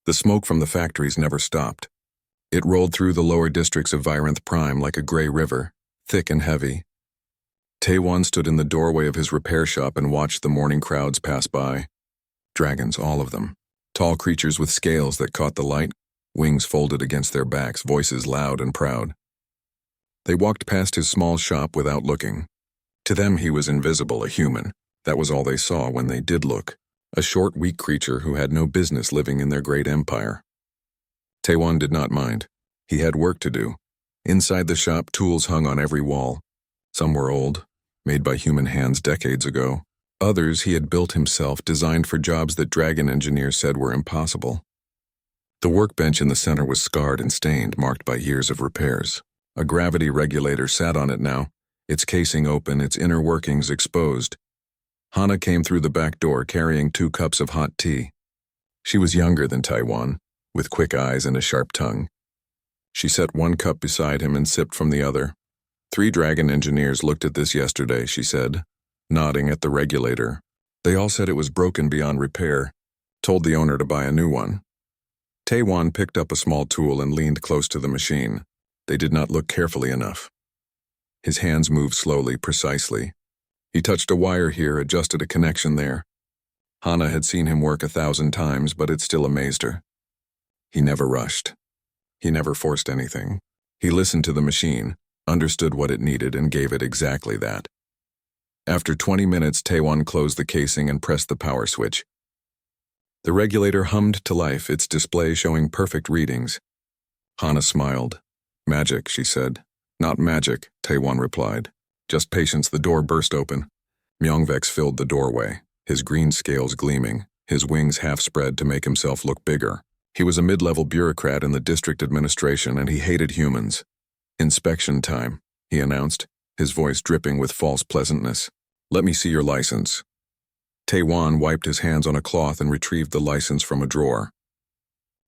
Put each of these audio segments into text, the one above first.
The smoke from the factories never stopped. It rolled through the lower districts of Virenth Prime like a gray river, thick and heavy. Taewon stood in the doorway of his repair shop and watched the morning crowds pass by. Dragons, all of them. Tall creatures with scales that caught the light, wings folded against their backs, voices loud and proud. They walked past his small shop without looking. To them he was invisible, a human. That was all they saw when they did look. A short, weak creature who had no business living in their great empire. Taewon did not mind. He had work to do. Inside the shop, tools hung on every wall. Some were old, made by human hands decades ago. Others he had built himself, designed for jobs that dragon engineers said were impossible. The workbench in the center was scarred and stained, marked by years of repairs. A gravity regulator sat on it now, its casing open, its inner workings exposed. Hana came through the back door carrying 2 cups of hot tea. She was younger than Taewon, with quick eyes and a sharp tongue. She set 1 cup beside him and sipped from the other. 3 dragon engineers looked at this yesterday, she said, nodding at the regulator. They all said it was broken beyond repair, told the owner to buy a new one. Taewon picked up a small tool and leaned close to the machine. They did not look carefully enough. His hands moved slowly, precisely. He touched a wire here, adjusted a connection there. Hana had seen him work 1,000 times, but it still amazed her. He never rushed. He never forced anything. He listened to the machine, understood what it needed, and gave it exactly that. After 20 minutes, Taewon closed the casing and pressed the power switch. The regulator hummed to life, its display showing perfect readings. Hana smiled. "Magic," she said. "Not magic," Taewon replied. "Just patience." The door burst open. Myongvex filled the doorway, his green scales gleaming, his wings half spread to make himself look bigger. He was a mid-level bureaucrat in the district administration, and he hated humans. "Inspection time," he announced, his voice dripping with false pleasantness. "Let me see your license." Taewon wiped his hands on a cloth and retrieved the license from a drawer.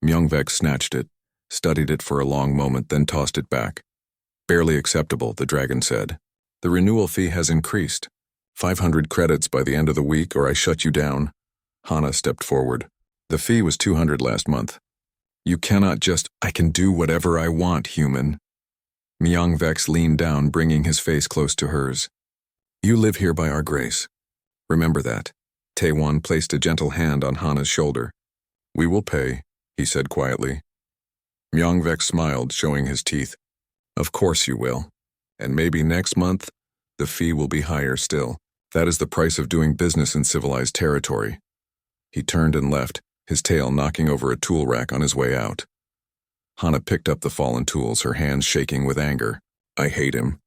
Myongvex snatched it, studied it for a long moment, then tossed it back. "Barely acceptable," the dragon said. "The renewal fee has increased. 500 credits by the end of the week, or I shut you down." Hana stepped forward. "The fee was 200 last month. You cannot just—" "I can do whatever I want, human." Myongvex leaned down, bringing his face close to hers. "You live here by our grace. Remember that." Taewon placed a gentle hand on Hana's shoulder. "We will pay," he said quietly. Myongvex smiled, showing his teeth. "Of course you will. And maybe next month, the fee will be higher still. That is the price of doing business in civilized territory." He turned and left, his tail knocking over a tool rack on his way out. Hana picked up the fallen tools, her hands shaking with anger. "I hate him.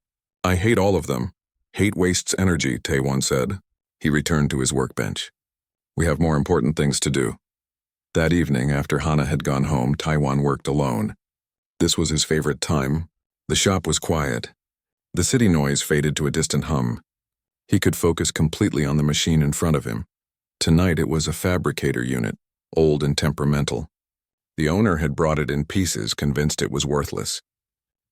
I hate all of them. Hate wastes energy," Taewon said. He returned to his workbench. "We have more important things to do." That evening, after Hana had gone home, Taewon worked alone. This was his favorite time. The shop was quiet. The city noise faded to a distant hum. He could focus completely on the machine in front of him. Tonight it was a fabricator unit, old and temperamental. The owner had brought it in pieces, convinced it was worthless.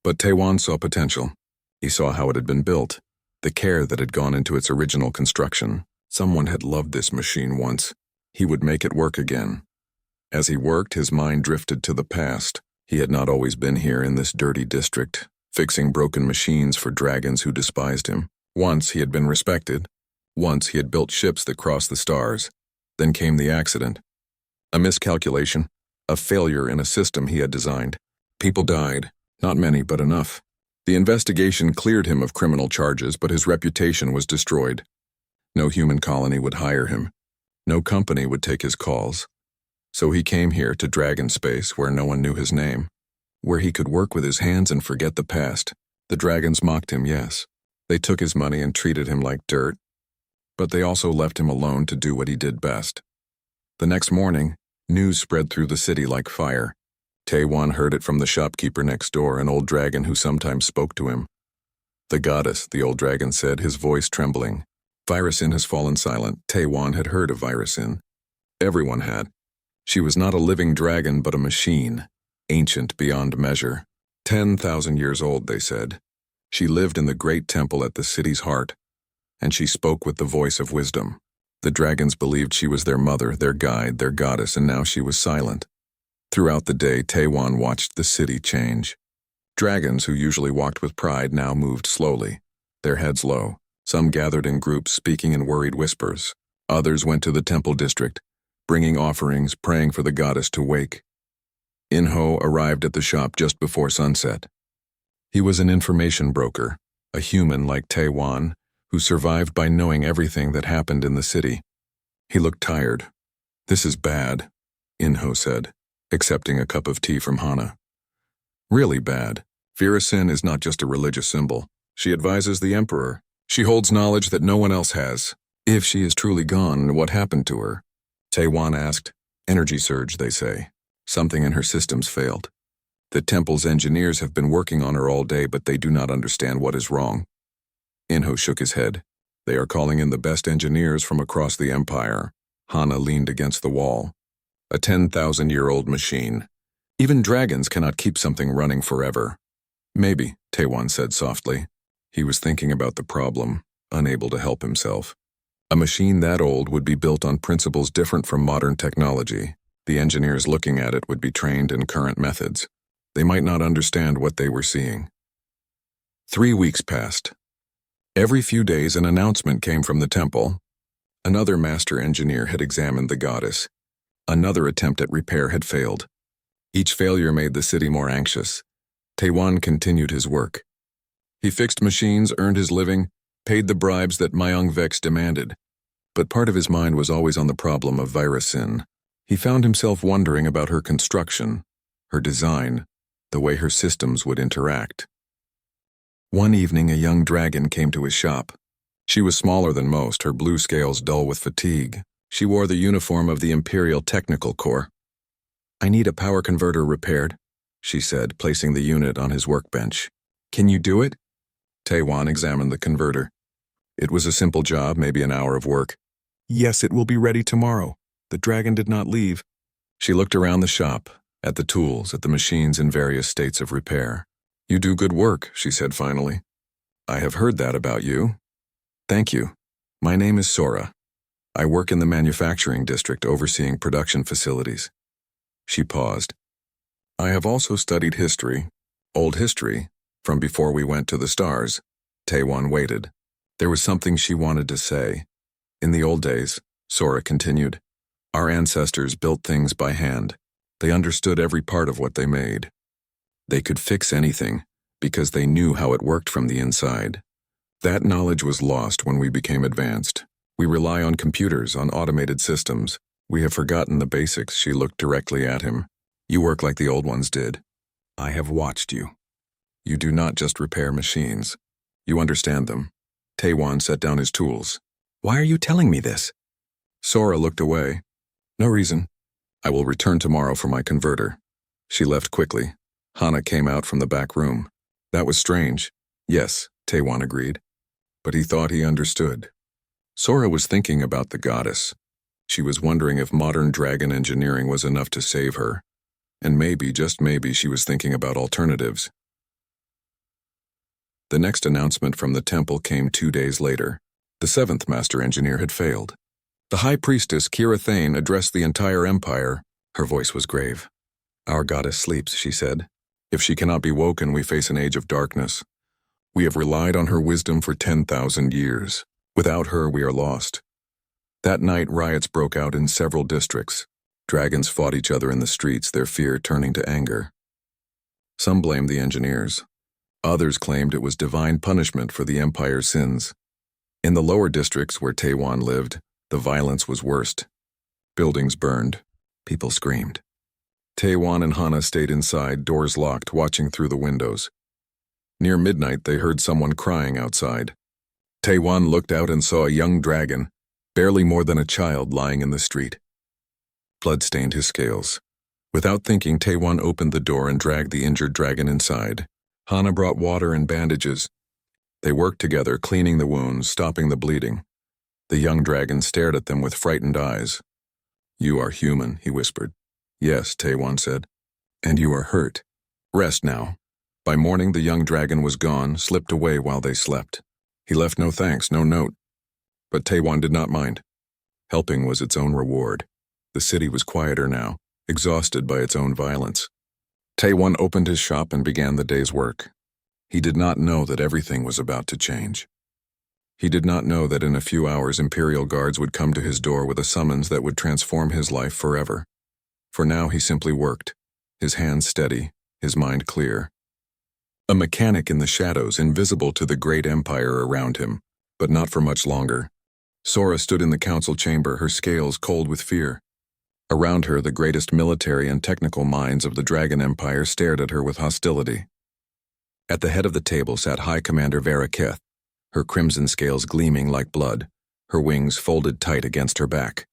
But Taewon saw potential. He saw how it had been built, the care that had gone into its original construction. Someone had loved this machine once. He would make it work again. As he worked, his mind drifted to the past. He had not always been here in this dirty district, fixing broken machines for dragons who despised him. Once he had been respected. Once he had built ships that crossed the stars. Then came the accident. A miscalculation, a failure in a system he had designed. People died, not many, but enough. The investigation cleared him of criminal charges, but his reputation was destroyed. No human colony would hire him. No company would take his calls. So he came here to Dragon Space, where no one knew his name, where he could work with his hands and forget the past. The dragons mocked him, yes. They took his money and treated him like dirt. But they also left him alone to do what he did best. The next morning, news spread through the city like fire. Taewon heard it from the shopkeeper next door, an old dragon who sometimes spoke to him. "The goddess," the old dragon said, his voice trembling. "Virusin has fallen silent." Taewon had heard of Virusin. Everyone had. She was not a living dragon, but a machine, ancient beyond measure. 10,000 years old, they said. She lived in the great temple at the city's heart, and she spoke with the voice of wisdom. The dragons believed she was their mother, their guide, their goddess, and now she was silent. Throughout the day, Taewon watched the city change. Dragons, who usually walked with pride, now moved slowly, their heads low. Some gathered in groups, speaking in worried whispers. Others went to the temple district, bringing offerings, praying for the goddess to wake. In-ho arrived at the shop just before sunset. He was an information broker, a human like Taewon, who survived by knowing everything that happened in the city. He looked tired. "This is bad," In-ho said, accepting a cup of tea from Hana. "Really bad. Virasin is not just a religious symbol. She advises the emperor. She holds knowledge that no one else has. If she is truly gone, what happened to her?" Taewon asked. "Energy surge, they say. Something in her systems failed. The temple's engineers have been working on her all day, but they do not understand what is wrong." In-ho shook his head. "They are calling in the best engineers from across the empire." Hana leaned against the wall. "A 10,000-year-old machine. Even dragons cannot keep something running forever." "Maybe," Taewon said softly. He was thinking about the problem, unable to help himself. A machine that old would be built on principles different from modern technology. The engineers looking at it would be trained in current methods. They might not understand what they were seeing. 3 weeks passed. Every few days an announcement came from the temple. Another master engineer had examined the goddess. Another attempt at repair had failed. Each failure made the city more anxious. Taewon continued his work. He fixed machines, earned his living, paid the bribes that Myung-Vex demanded. But part of his mind was always on the problem of Virasin. He found himself wondering about her construction, her design, the way her systems would interact. One evening, a young dragon came to his shop. She was smaller than most, her blue scales dull with fatigue. She wore the uniform of the Imperial Technical Corps. "I need a power converter repaired," she said, placing the unit on his workbench. "Can you do it?" Taewon examined the converter. It was a simple job, maybe an hour of work. "Yes, it will be ready tomorrow." The dragon did not leave. She looked around the shop, at the tools, at the machines in various states of repair. "You do good work," she said finally. "I have heard that about you." "Thank you. My name is Sora. I work in the manufacturing district overseeing production facilities." She paused. "I have also studied history, old history, from before we went to the stars." Taewon waited. There was something she wanted to say. "In the old days," Sora continued, "our ancestors built things by hand. They understood every part of what they made. They could fix anything because they knew how it worked from the inside. That knowledge was lost when we became advanced. We rely on computers, on automated systems. We have forgotten the basics." She looked directly at him. "You work like the old ones did. I have watched you. You do not just repair machines. You understand them." Taewon set down his tools. "Why are you telling me this?" Sora looked away. "No reason. I will return tomorrow for my converter." She left quickly. Hana came out from the back room. "That was strange." "Yes," Taewon agreed. But he thought he understood. Sora was thinking about the goddess. She was wondering if modern dragon engineering was enough to save her. And maybe, just maybe, she was thinking about alternatives. The next announcement from the temple came 2 days later. The 7th master engineer had failed. The high priestess, Kira Thane, addressed the entire empire. Her voice was grave. "Our goddess sleeps," she said. "If she cannot be woken, we face an age of darkness. We have relied on her wisdom for 10,000 years. Without her, we are lost." That night, riots broke out in several districts. Dragons fought each other in the streets, their fear turning to anger. Some blamed the engineers. Others claimed it was divine punishment for the empire's sins. In the lower districts where Taewon lived, the violence was worst. Buildings burned. People screamed. Taewon and Hana stayed inside, doors locked, watching through the windows. Near midnight, they heard someone crying outside. Taewon looked out and saw a young dragon, barely more than a child, lying in the street. Blood stained his scales. Without thinking, Taewon opened the door and dragged the injured dragon inside. Hana brought water and bandages. They worked together, cleaning the wounds, stopping the bleeding. The young dragon stared at them with frightened eyes. "You are human," he whispered. "Yes," Taewon said. "And you are hurt. Rest now." By morning, the young dragon was gone, slipped away while they slept. He left no thanks, no note. But Taewon did not mind. Helping was its own reward. The city was quieter now. exhausted by its own violence. Taewon opened his shop and began the day's work. He did not know that everything was about to change. He did not know that in a few hours Imperial guards would come to his door with a summons that would transform his life forever. For now he simply worked, his hands steady, his mind clear. A mechanic in the shadows, invisible to the great empire around him, but not for much longer. Sora stood in the council chamber, her scales cold with fear. Around her, the greatest military and technical minds of the Dragon Empire stared at her with hostility. At the head of the table sat High Commander Varaketh, her crimson scales gleaming like blood, her wings folded tight against her back.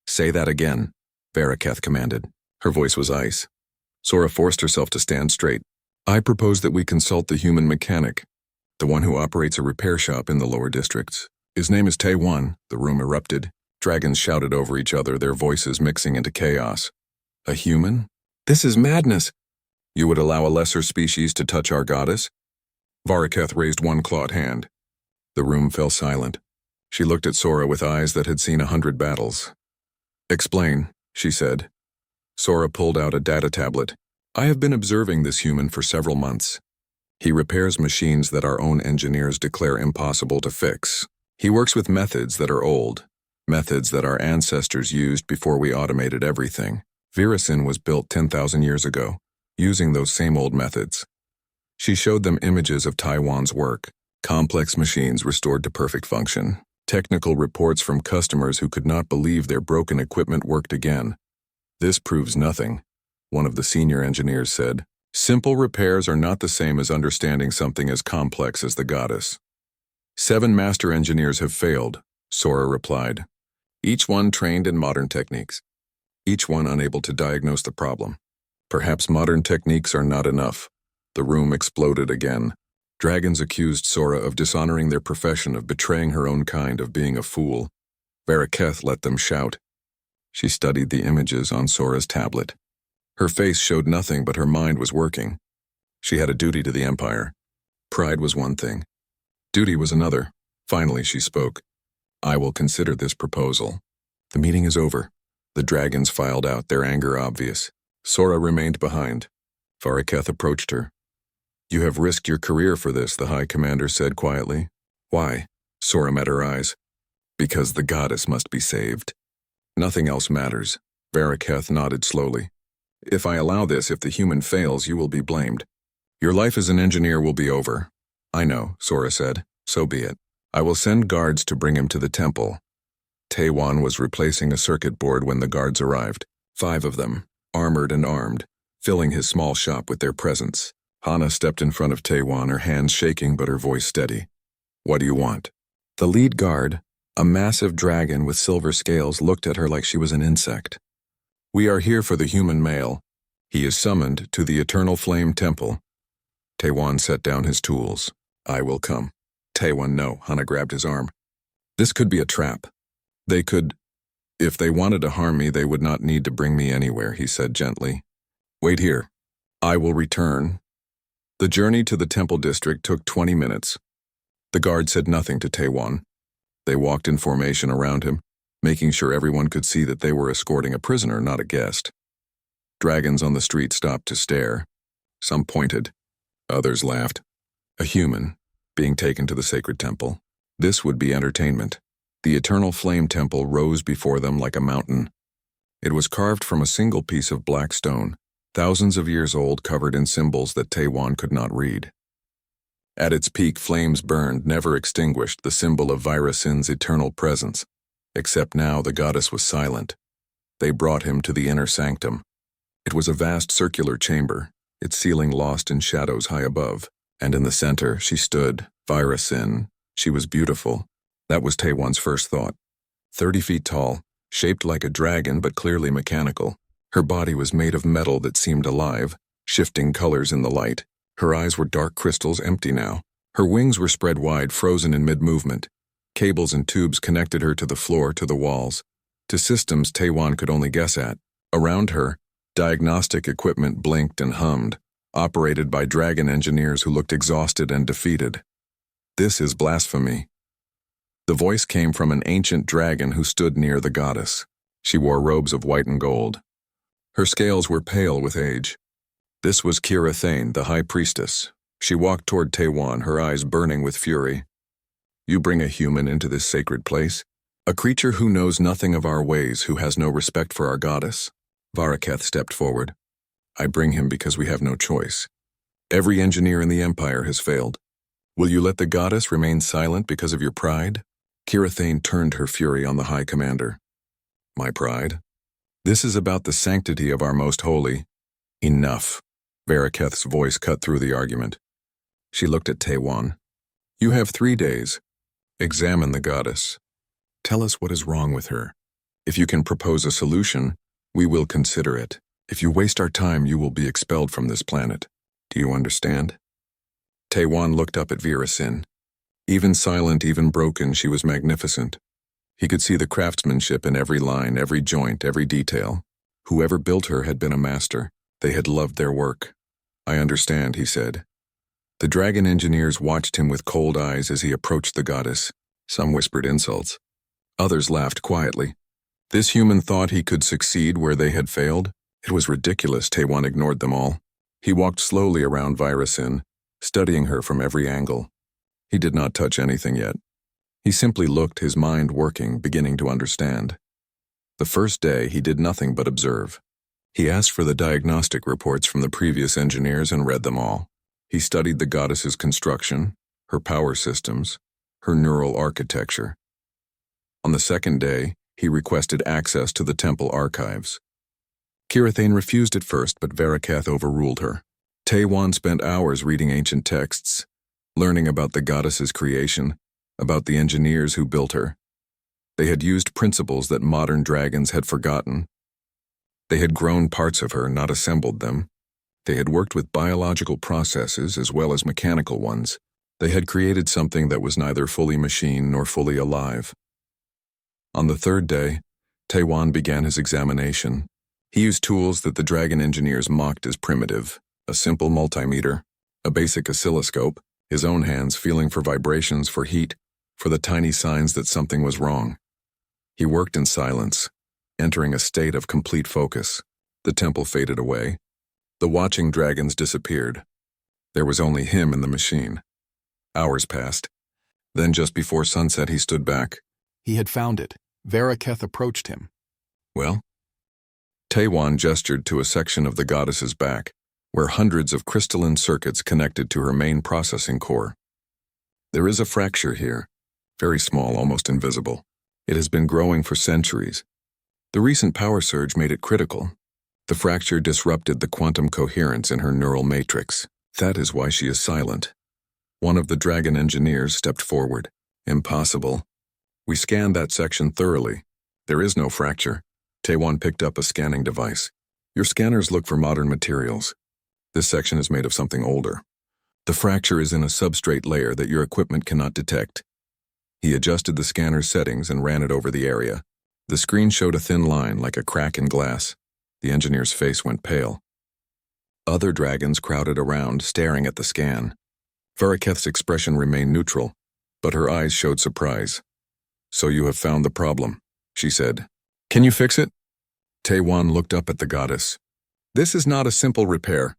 "Say that again," Varaketh commanded. Her voice was ice. Sora forced herself to stand straight. "I propose that we consult the human mechanic, the one who operates a repair shop in the lower districts. His name is Taewon." The room erupted. Dragons shouted over each other, their voices mixing into chaos. "A human? This is madness! You would allow a lesser species to touch our goddess?" Varaketh raised one clawed hand. The room fell silent. She looked at Sora with eyes that had seen 100 battles. "Explain," she said. Sora pulled out a data tablet. "I have been observing this human for several months. He repairs machines that our own engineers declare impossible to fix. He works with methods that are old, methods that our ancestors used before we automated everything. Virasin was built 10,000 years ago, using those same old methods." She showed them images of Taewon's work, complex machines restored to perfect function, technical reports from customers who could not believe their broken equipment worked again. "This proves nothing," one of the senior engineers said. "Simple repairs are not the same as understanding something as complex as the goddess." 7 master engineers have failed," Sora replied. "Each one trained in modern techniques. Each one unable to diagnose the problem. Perhaps modern techniques are not enough." The room exploded again. Dragons accused Sora of dishonoring their profession, of betraying her own kind, of being a fool. Varaketh let them shout. She studied the images on Sora's tablet. Her face showed nothing, but her mind was working. She had a duty to the Empire. Pride was one thing. Duty was another. Finally, she spoke. "I will consider this proposal." "The meeting is over." The dragons filed out, their anger obvious. Sora remained behind. Varaketh approached her. "You have risked your career for this," the High Commander said quietly. "Why?" Sora met her eyes. "Because the goddess must be saved. Nothing else matters." Varaketh nodded slowly. "If I allow this, if the human fails, you will be blamed. Your life as an engineer will be over." "I know," Sora said. "So be it. I will send guards to bring him to the temple." Taewon was replacing a circuit board when the guards arrived. 5 of them, armored and armed, filling his small shop with their presence. Hana stepped in front of Taewon, her hands shaking but her voice steady. "What do you want?" The lead guard, a massive dragon with silver scales, looked at her like she was an insect. "We are here for the human male. He is summoned to the Eternal Flame Temple." Taewon set down his tools. "I will come." "Taewon, no." Hana grabbed his arm. "This could be a trap. They could... If they wanted to harm me, they would not need to bring me anywhere," he said gently. "Wait here. I will return." The journey to the temple district took 20 minutes. The guard said nothing to Taewon. They walked in formation around him, making sure everyone could see that they were escorting a prisoner, not a guest. Dragons on the street stopped to stare. Some pointed. Others laughed. A human, being taken to the sacred temple. This would be entertainment. The Eternal Flame Temple rose before them like a mountain. It was carved from a single piece of black stone, thousands of years old, covered in symbols that Taewon could not read. At its peak, flames burned, never extinguished, the symbol of Virasin's eternal presence. Except now the goddess was silent. They brought him to the inner sanctum. It was a vast circular chamber, its ceiling lost in shadows high above, and in the center she stood, Virasin. She was beautiful. That was Taewon's first thought. 30 feet tall, shaped like a dragon but clearly mechanical. Her body was made of metal that seemed alive, shifting colors in the light. Her eyes were dark crystals, empty now. Her wings were spread wide, frozen in mid-movement. Cables and tubes connected her to the floor, to the walls, to systems Taewon could only guess at. Around her, diagnostic equipment blinked and hummed, operated by dragon engineers who looked exhausted and defeated. "This is blasphemy." The voice came from an ancient dragon who stood near the goddess. She wore robes of white and gold. Her scales were pale with age. This was Kira Thane, the High Priestess. She walked toward Taewon, her eyes burning with fury. You bring a human into this sacred place? A creature who knows nothing of our ways, who has no respect for our goddess? Varaketh stepped forward. I bring him because we have no choice. Every engineer in the Empire has failed. Will you let the goddess remain silent because of your pride? Kira Thane turned her fury on the High Commander. My pride? This is about the sanctity of our most holy. Enough. Varaketh's voice cut through the argument. She looked at Taewon. You have 3 days. Examine the goddess. Tell us what is wrong with her. If you can propose a solution, we will consider it. If you waste our time, you will be expelled from this planet. Do you understand? Taewon looked up at Virasin. Even silent, even broken, she was magnificent. He could see the craftsmanship in every line, every joint, every detail. Whoever built her had been a master. They had loved their work. I understand, he said. The dragon engineers watched him with cold eyes as he approached the goddess. Some whispered insults. Others laughed quietly. This human thought he could succeed where they had failed? It was ridiculous. Taewon ignored them all. He walked slowly around Virasin, studying her from every angle. He did not touch anything yet. He simply looked, his mind working, beginning to understand. The first day, he did nothing but observe. He asked for the diagnostic reports from the previous engineers and read them all. He studied the goddess's construction, her power systems, her neural architecture. On the second day, he requested access to the temple archives. Kira Thane refused at first, but Varaketh overruled her. Taewon spent hours reading ancient texts, learning about the goddess's creation, about the engineers who built her. They had used principles that modern dragons had forgotten. They had grown parts of her, not assembled them. They had worked with biological processes as well as mechanical ones. They had created something that was neither fully machine nor fully alive. On the third day, Taewon began his examination. He used tools that the dragon engineers mocked as primitive, a simple multimeter, a basic oscilloscope, his own hands feeling for vibrations, for heat, for the tiny signs that something was wrong. He worked in silence, entering a state of complete focus. The temple faded away. The watching dragons disappeared. There was only him and the machine. Hours passed. Then just before sunset he stood back. He had found it. Varaketh approached him. Well? Taewon gestured to a section of the goddess's back, where hundreds of crystalline circuits connected to her main processing core. There is a fracture here, very small, almost invisible. It has been growing for centuries. The recent power surge made it critical. The fracture disrupted the quantum coherence in her neural matrix. That is why she is silent. One of the dragon engineers stepped forward. Impossible. We scanned that section thoroughly. There is no fracture. Taewon picked up a scanning device. Your scanners look for modern materials. This section is made of something older. The fracture is in a substrate layer that your equipment cannot detect. He adjusted the scanner's settings and ran it over the area. The screen showed a thin line like a crack in glass. The engineer's face went pale. Other dragons crowded around, staring at the scan. Varaketh's expression remained neutral, but her eyes showed surprise. So you have found the problem, she said. Can you fix it? Taewon looked up at the goddess. This is not a simple repair.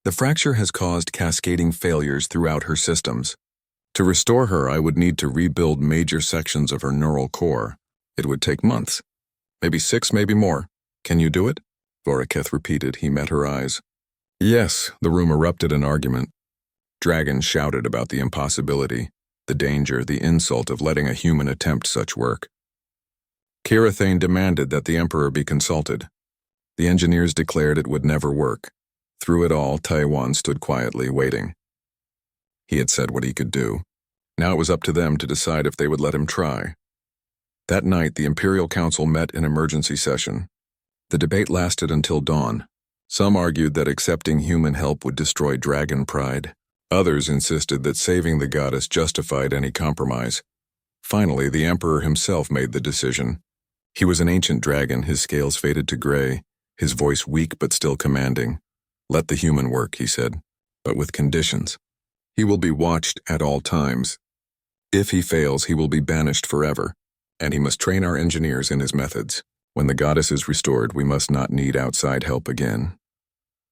The fracture has caused cascading failures throughout her systems. To restore her, I would need to rebuild major sections of her neural core. It would take months. Maybe 6, maybe more. Can you do it? Varaketh repeated. He met her eyes. Yes, the room erupted in argument. Dragons shouted about the impossibility, the danger, the insult of letting a human attempt such work. Kira Thane demanded that the Emperor be consulted. The engineers declared it would never work. Through it all, Taewon stood quietly, waiting. He had said what he could do. Now it was up to them to decide if they would let him try. That night, the Imperial Council met in emergency session. The debate lasted until dawn. Some argued that accepting human help would destroy dragon pride. Others insisted that saving the goddess justified any compromise. Finally, the Emperor himself made the decision. He was an ancient dragon, his scales faded to gray, his voice weak but still commanding. Let the human work, he said, but with conditions. He will be watched at all times. If he fails, he will be banished forever, and he must train our engineers in his methods. When the goddess is restored, we must not need outside help again.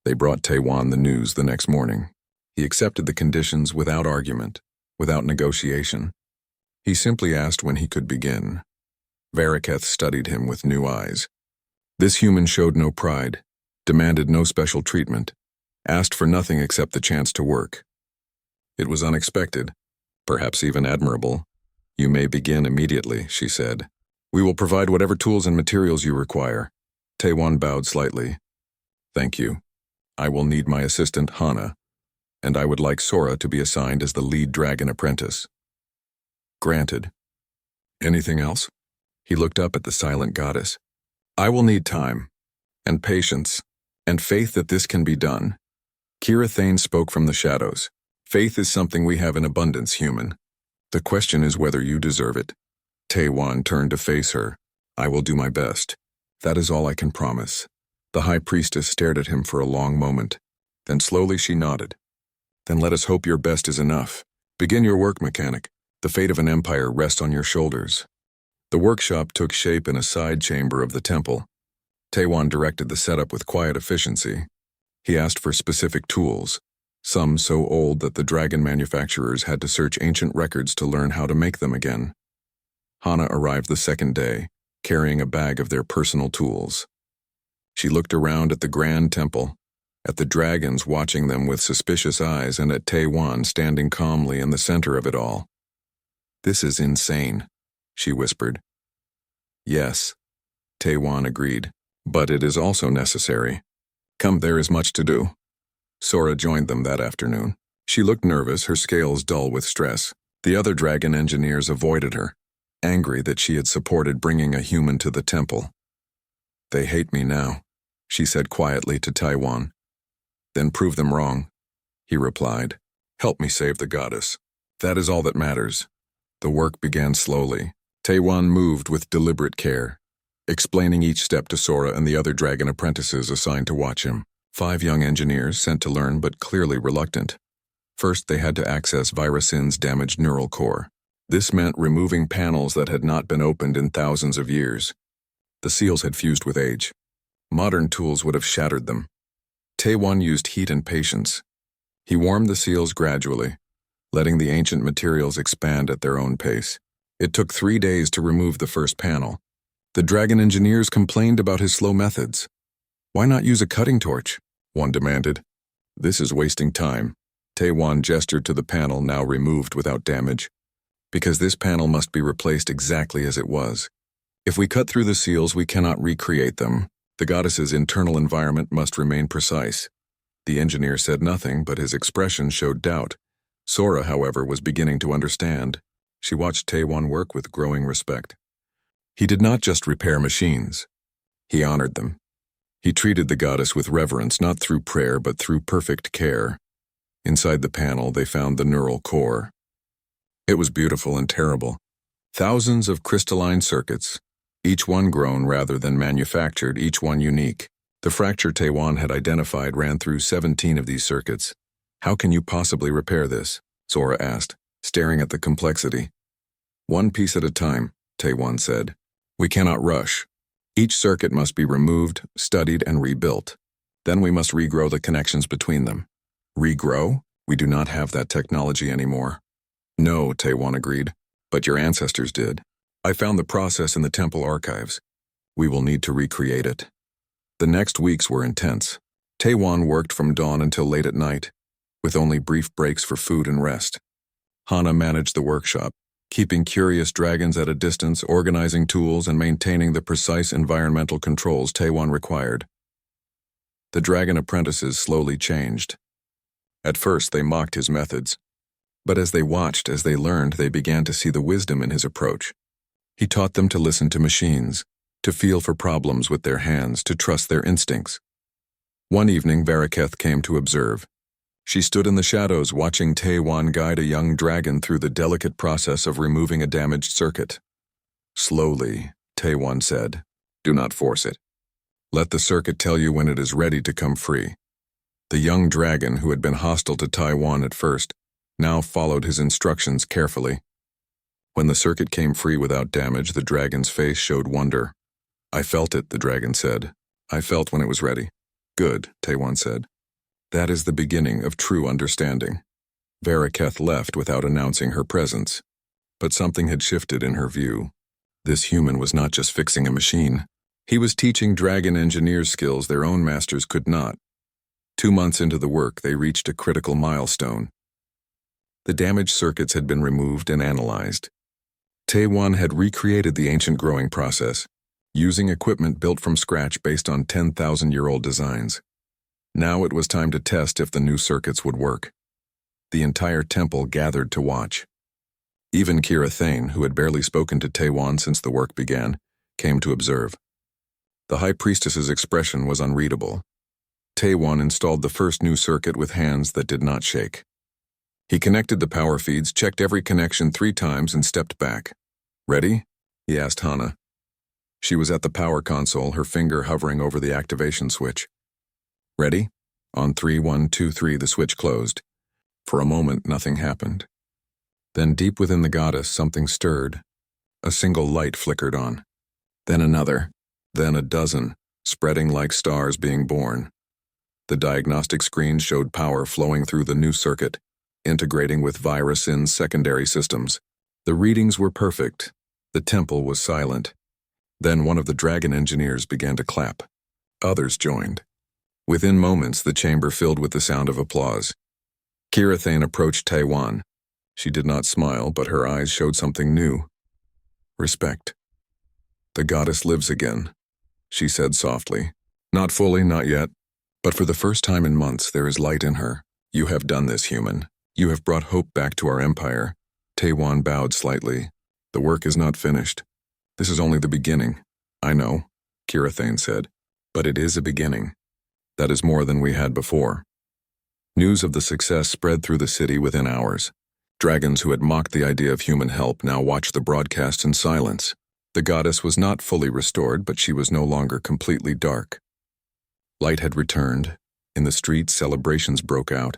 They brought Taewon the news the next morning. He accepted the conditions without argument, without negotiation. He simply asked when he could begin. Varaketh studied him with new eyes. This human showed no pride, demanded no special treatment, asked for nothing except the chance to work. It was unexpected, perhaps even admirable. You may begin immediately, she said. We will provide whatever tools and materials you require. Taewon bowed slightly. Thank you. I will need my assistant, Hana, and I would like Sora to be assigned as the lead dragon apprentice. Granted. Anything else? He looked up at the silent goddess. I will need time, and patience, and faith that this can be done. Kira Thane spoke from the shadows. Faith is something we have in abundance, human. The question is whether you deserve it. Taewon turned to face her. I will do my best. That is all I can promise. The high priestess stared at him for a long moment. Then slowly she nodded. Then let us hope your best is enough. Begin your work, mechanic. The fate of an empire rests on your shoulders. The workshop took shape in a side chamber of the temple. Taewon directed the setup with quiet efficiency. He asked for specific tools, some so old that the dragon manufacturers had to search ancient records to learn how to make them again. Hana arrived the second day, carrying a bag of their personal tools. She looked around at the grand temple, at the dragons watching them with suspicious eyes, and at Taewon standing calmly in the center of it all. This is insane, she whispered. Yes, Taewon agreed, but it is also necessary. Come, there is much to do. Sora joined them that afternoon. She looked nervous, her scales dull with stress. The other dragon engineers avoided her, angry that she had supported bringing a human to the temple. They hate me now, she said quietly to Taewon. Then prove them wrong, he replied. Help me save the goddess. That is all that matters. The work began slowly. Taewon moved with deliberate care, explaining each step to Sora and the other dragon apprentices assigned to watch him. 5 young engineers sent to learn but clearly reluctant. First, they had to access Virasin's damaged neural core. This meant removing panels that had not been opened in thousands of years. The seals had fused with age. Modern tools would have shattered them. Taewon used heat and patience. He warmed the seals gradually, letting the ancient materials expand at their own pace. It took 3 days to remove the first panel. The dragon engineers complained about his slow methods. Why not use a cutting torch? One demanded. This is wasting time. Taewon gestured to the panel now removed without damage. Because this panel must be replaced exactly as it was. If we cut through the seals, we cannot recreate them. The goddess's internal environment must remain precise. The engineer said nothing, but his expression showed doubt. Sora, however, was beginning to understand. She watched Taewon work with growing respect. He did not just repair machines. He honored them. He treated the goddess with reverence, not through prayer, but through perfect care. Inside the panel, they found the neural core. It was beautiful and terrible. Thousands of crystalline circuits, each one grown rather than manufactured, each one unique. The fracture Taewon had identified ran through 17 of these circuits. How can you possibly repair this? Sora asked, staring at the complexity. One piece at a time, Taewon said. We cannot rush. Each circuit must be removed, studied, and rebuilt. Then we must regrow the connections between them. Regrow? We do not have that technology anymore. No, Taewon agreed, but your ancestors did. I found the process in the temple archives. We will need to recreate it. The next weeks were intense. Taewon worked from dawn until late at night, with only brief breaks for food and rest. Hana managed the workshop, keeping curious dragons at a distance, organizing tools, and maintaining the precise environmental controls Taewon required. The dragon apprentices slowly changed. At first, they mocked his methods. But as they watched, as they learned, they began to see the wisdom in his approach. He taught them to listen to machines, to feel for problems with their hands, to trust their instincts. One evening, Varaketh came to observe. She stood in the shadows watching Taewon guide a young dragon through the delicate process of removing a damaged circuit. Slowly, Taewon said, do not force it. Let the circuit tell you when it is ready to come free. The young dragon, who had been hostile to Taewon at first, now followed his instructions carefully. When the circuit came free without damage, the dragon's face showed wonder. I felt it, the dragon said. I felt when it was ready. Good, Taewon said. That is the beginning of true understanding. Varaketh left without announcing her presence. But something had shifted in her view. This human was not just fixing a machine. He was teaching dragon engineers skills their own masters could not. 2 months into the work, they reached a critical milestone. The damaged circuits had been removed and analyzed. Taewon had recreated the ancient growing process, using equipment built from scratch based on 10,000-year-old designs. Now it was time to test if the new circuits would work. The entire temple gathered to watch. Even Kira Thane, who had barely spoken to Taewon since the work began, came to observe. The High Priestess's expression was unreadable. Taewon installed the first new circuit with hands that did not shake. He connected the power feeds, checked every connection 3 times, and stepped back. Ready? He asked Hana. She was at the power console, her finger hovering over the activation switch. Ready? On 3, 1, 2, 3, the switch closed. For a moment, nothing happened. Then deep within the goddess, something stirred. A single light flickered on. Then another. Then a dozen, spreading like stars being born. The diagnostic screen showed power flowing through the new circuit, integrating with Virusin's secondary systems. The readings were perfect. The temple was silent. Then one of the dragon engineers began to clap. Others joined. Within moments, the chamber filled with the sound of applause. Kira Thane approached Taewon. She did not smile, but her eyes showed something new. Respect. The goddess lives again, she said softly. Not fully, not yet. But for the first time in months, there is light in her. You have done this, human. You have brought hope back to our empire. Taewon bowed slightly. The work is not finished. This is only the beginning. I know, Kira Thane said. But it is a beginning. That is more than we had before. News of the success spread through the city within hours. Dragons who had mocked the idea of human help now watched the broadcast in silence. The goddess was not fully restored, but she was no longer completely dark. Light had returned. In the streets, celebrations broke out.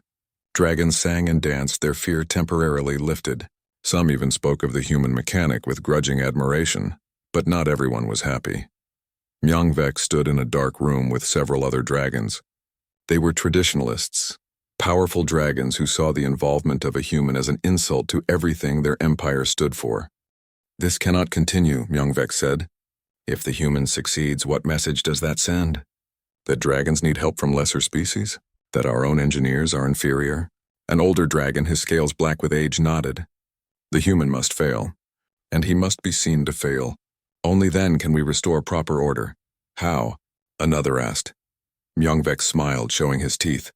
Dragons sang and danced, their fear temporarily lifted. Some even spoke of the human mechanic with grudging admiration, but not everyone was happy. Myeongvek stood in a dark room with several other dragons. They were traditionalists, powerful dragons who saw the involvement of a human as an insult to everything their empire stood for. This cannot continue, Myeongvek said. If the human succeeds, what message does that send? That dragons need help from lesser species? That our own engineers are inferior? An older dragon, his scales black with age, nodded. The human must fail, and he must be seen to fail. Only then can we restore proper order. How? Another asked. Myeongvek smiled, showing his teeth.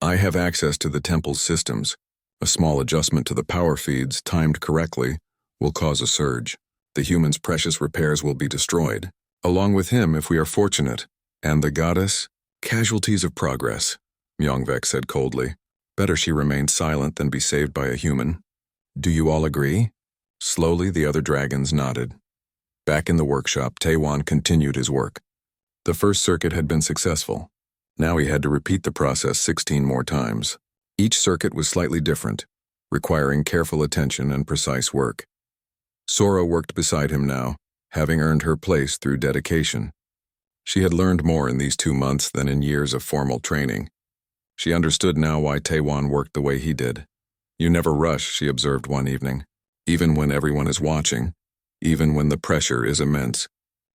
I have access to the temple's systems. A small adjustment to the power feeds, timed correctly, will cause a surge. The human's precious repairs will be destroyed. Along with him, if we are fortunate. And the goddess? Casualties of progress, Myeongvek said coldly. Better she remain silent than be saved by a human. Do you all agree? Slowly, the other dragons nodded. Back in the workshop, Taewon continued his work. The first circuit had been successful. Now he had to repeat the process 16 more times. Each circuit was slightly different, requiring careful attention and precise work. Sora worked beside him now, having earned her place through dedication. She had learned more in these 2 months than in years of formal training. She understood now why Taewon worked the way he did. You never rush, she observed one evening. Even when everyone is watching, even when the pressure is immense,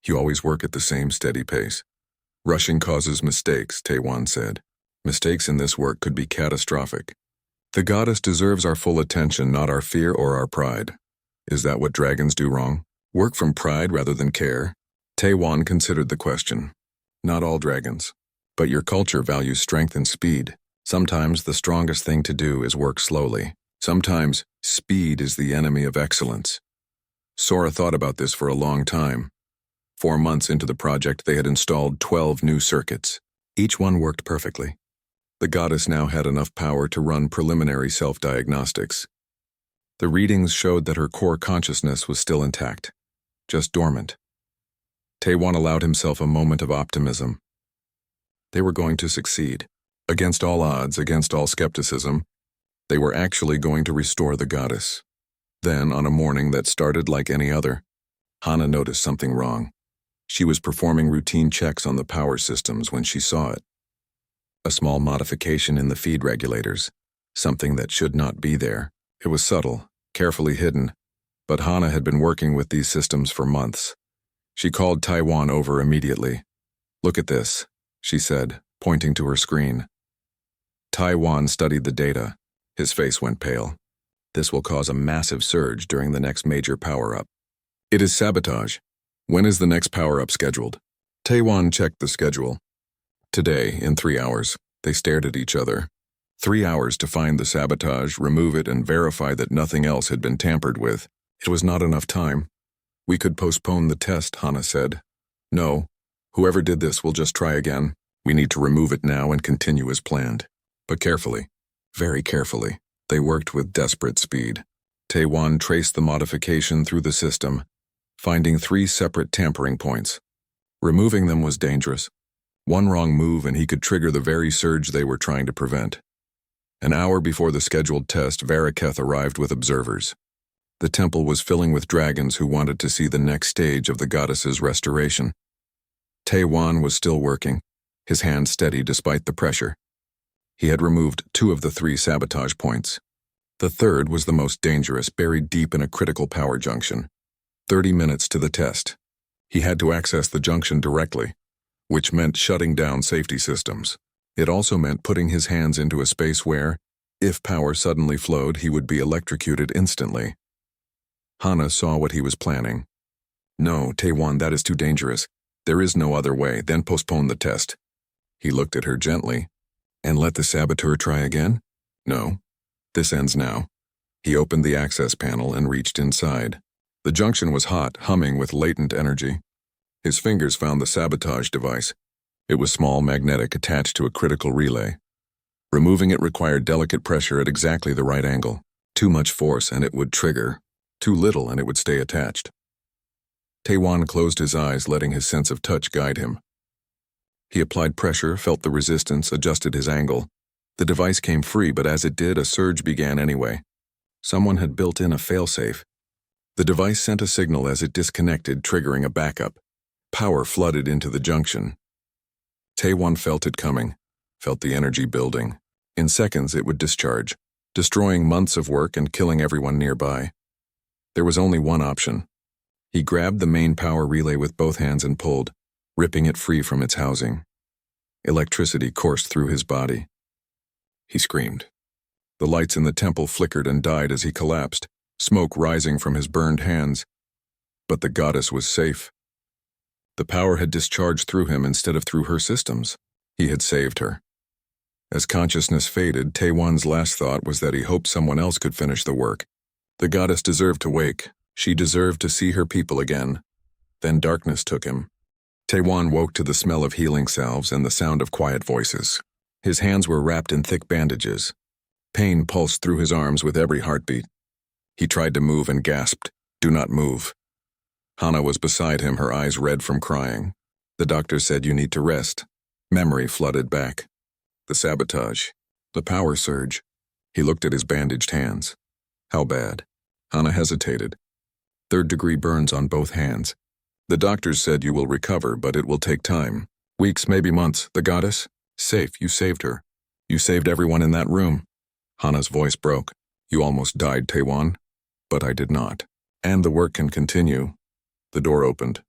you always work at the same steady pace. Rushing causes mistakes, Taewon said. Mistakes in this work could be catastrophic. The goddess deserves our full attention, not our fear or our pride. Is that what dragons do wrong? Work from pride rather than care? Taewon considered the question. Not all dragons. But your culture values strength and speed. Sometimes the strongest thing to do is work slowly. Sometimes speed is the enemy of excellence. Sora thought about this for a long time. 4 months into the project, they had installed 12 new circuits. Each one worked perfectly. The goddess now had enough power to run preliminary self-diagnostics. The readings showed that her core consciousness was still intact, just dormant. Taewon allowed himself a moment of optimism. They were going to succeed. Against all odds, against all skepticism, they were actually going to restore the goddess. Then, on a morning that started like any other, Hana noticed something wrong. She was performing routine checks on the power systems when she saw it. A small modification in the feed regulators, something that should not be there. It was subtle, carefully hidden, but Hana had been working with these systems for months. She called Taiwan over immediately. "Look at this," she said, pointing to her screen. Taiwan studied the data. His face went pale. "This will cause a massive surge during the next major power-up." "It is sabotage. When is the next power-up scheduled?" Taiwan checked the schedule. "Today, in 3 hours." They stared at each other. 3 hours to find the sabotage, remove it, and verify that nothing else had been tampered with. It was not enough time. "We could postpone the test," Hana said. "No. Whoever did this will just try again. We need to remove it now and continue as planned. But carefully. Very carefully." They worked with desperate speed. Taiwan traced the modification through the system, finding 3 separate tampering points. Removing them was dangerous. One wrong move and he could trigger the very surge they were trying to prevent. An hour before the scheduled test, Varaketh arrived with observers. The temple was filling with dragons who wanted to see the next stage of the goddess's restoration. Taiwan was still working, his hand steady despite the pressure. He had removed 2 of the 3 sabotage points. The third was the most dangerous, buried deep in a critical power junction. 30 minutes to the test. He had to access the junction directly, which meant shutting down safety systems. It also meant putting his hands into a space where, if power suddenly flowed, he would be electrocuted instantly. Hana saw what he was planning. "No, Taiwan, that is too dangerous. There is no other way, then postpone the test." He looked at her gently. "And let the saboteur try again?" "No. This ends now." He opened the access panel and reached inside. The junction was hot, humming with latent energy. His fingers found the sabotage device. It was small, magnetic, attached to a critical relay. Removing it required delicate pressure at exactly the right angle. Too much force and it would trigger. Too little and it would stay attached. Taiwan closed his eyes, letting his sense of touch guide him. He applied pressure, felt the resistance, adjusted his angle. The device came free, but as it did, a surge began anyway. Someone had built in a failsafe. The device sent a signal as it disconnected, triggering a backup. Power flooded into the junction. Taiwan felt it coming, felt the energy building. In seconds, it would discharge, destroying months of work and killing everyone nearby. There was only one option. He grabbed the main power relay with both hands and pulled, ripping it free from its housing. Electricity coursed through his body. He screamed. The lights in the temple flickered and died as he collapsed, smoke rising from his burned hands. But the goddess was safe. The power had discharged through him instead of through her systems. He had saved her. As consciousness faded, Taiwan's last thought was that he hoped someone else could finish the work. The goddess deserved to wake. She deserved to see her people again. Then darkness took him. Taiwan woke to the smell of healing salves and the sound of quiet voices. His hands were wrapped in thick bandages. Pain pulsed through his arms with every heartbeat. He tried to move and gasped, "Do not move." Hana was beside him, her eyes red from crying. The doctor said, "You need to rest." Memory flooded back. The sabotage. The power surge. He looked at his bandaged hands. How bad? Hana hesitated. 3rd-degree burns on both hands. The doctors said you will recover, but it will take time. Weeks, maybe months. The goddess? Safe, you saved her. You saved everyone in that room. Hana's voice broke. You almost died, Taiwan. But I did not. And the work can continue. The door opened.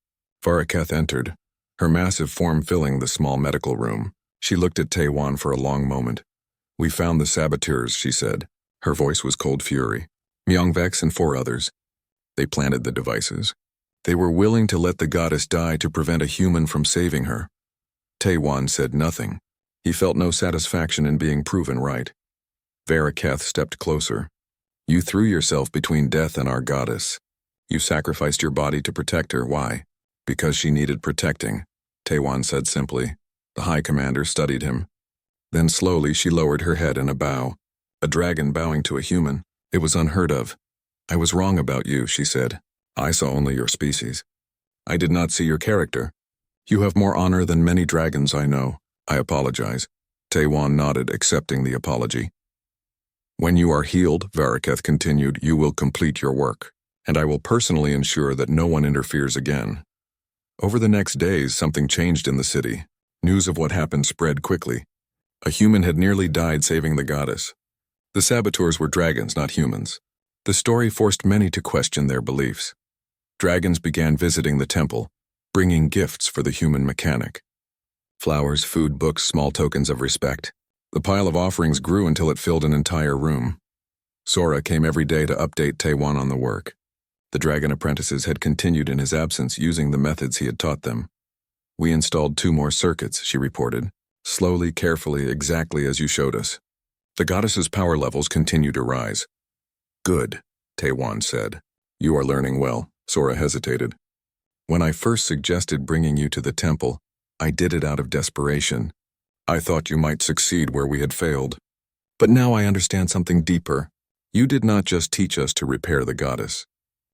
Varaketh entered, her massive form filling the small medical room. She looked at Taiwan for a long moment. "We found the saboteurs," she said. Her voice was cold fury. Myongvex and 4 others. They planted the devices. They were willing to let the goddess die to prevent a human from saving her. Taiwan said nothing. He felt no satisfaction in being proven right. Varaketh stepped closer. "You threw yourself between death and our goddess. You sacrificed your body to protect her. Why?" "Because she needed protecting," Taiwan said simply. The High Commander studied him. Then slowly she lowered her head in a bow. A dragon bowing to a human. It was unheard of. "I was wrong about you," she said. "I saw only your species. I did not see your character. You have more honor than many dragons I know. I apologize." Taiwan nodded, accepting the apology. "When you are healed," Varaketh continued, "you will complete your work, and I will personally ensure that no one interferes again." Over the next days, something changed in the city. News of what happened spread quickly. A human had nearly died saving the goddess. The saboteurs were dragons, not humans. The story forced many to question their beliefs. Dragons began visiting the temple, bringing gifts for the human mechanic. Flowers, food, books, small tokens of respect. The pile of offerings grew until it filled an entire room. Sora came every day to update Taewon on the work. The dragon apprentices had continued in his absence using the methods he had taught them. "We installed 2 more circuits," she reported. "Slowly, carefully, exactly as you showed us. The goddess's power levels continue to rise." "Good," Taewon said. "You are learning well." Sora hesitated. "When I first suggested bringing you to the temple, I did it out of desperation. I thought you might succeed where we had failed. But now I understand something deeper. You did not just teach us to repair the goddess.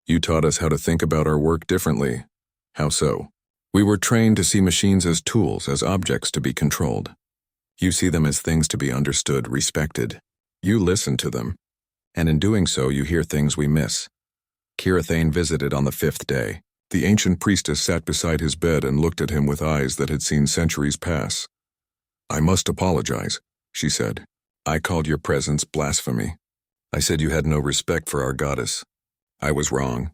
You taught us how to think about our work differently." "How so?" "We were trained to see machines as tools, as objects to be controlled. You see them as things to be understood, respected. You listen to them. And in doing so, you hear things we miss." Kirathane visited on the 5th day. The ancient priestess sat beside his bed and looked at him with eyes that had seen centuries pass. "I must apologize," she said. "I called your presence blasphemy. I said you had no respect for our goddess. I was wrong.